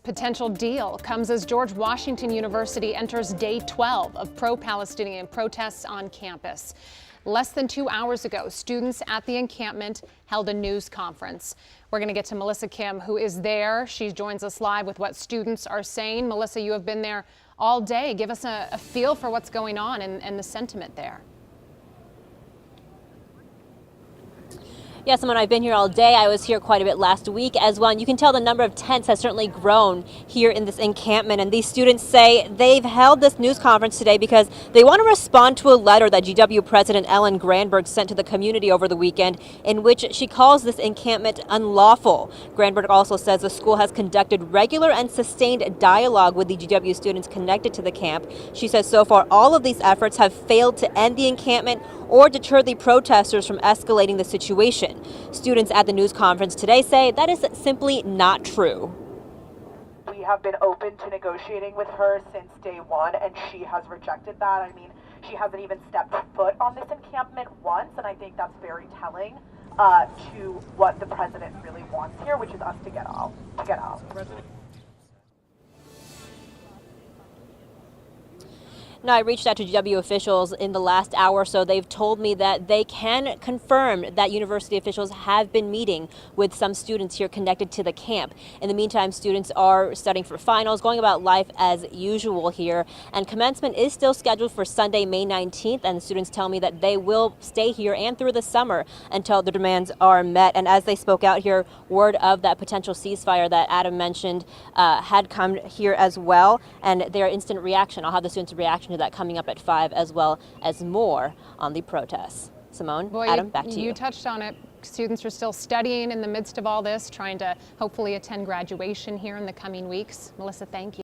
potential deal comes as George Washington University enters day 12 of pro-Palestinian protests on campus. Less than 2 hours ago, students at the encampment held a news conference. We're going to get to Melissa Kim, who is there. She joins us live with what students are saying. Melissa, you have been there all day. Give us a feel for what's going on and the sentiment there. Yes, Simone, I've been here all day. I was here quite a bit last week as well. And you can tell the number of tents has certainly grown here in this encampment. And these students say they've held this news conference today because they want to respond to a letter that GW President Ellen Granberg sent to the community over the weekend, in which she calls this encampment unlawful. Granberg also says the school has conducted regular and sustained dialogue with the GW students connected to the camp. She says so far all of these efforts have failed to end the encampment or deter the protesters from escalating the situation. Students at the news conference today say that is simply not true. We have been open to negotiating with her since day one, and she has rejected that. I mean, she hasn't even stepped foot on this encampment once, and I think that's very telling to what the president really wants here, which is us to get out. Now, I reached out to GW officials in the last hour or so. They've told me that they can confirm that university officials have been meeting with some students here connected to the camp. In the meantime, students are studying for finals, going about life as usual here. And commencement is still scheduled for Sunday, May 19th. And the students tell me that they will stay here and through the summer until the demands are met. And as they spoke out here, word of that potential ceasefire that Adam mentioned had come here as well. And their instant reaction, I'll have the students' reaction to that coming up at 5, as well as more on the protests. Simone, Adam, back to you. You touched on it. Students are still studying in the midst of all this, trying to hopefully attend graduation here in the coming weeks. Melissa, thank you.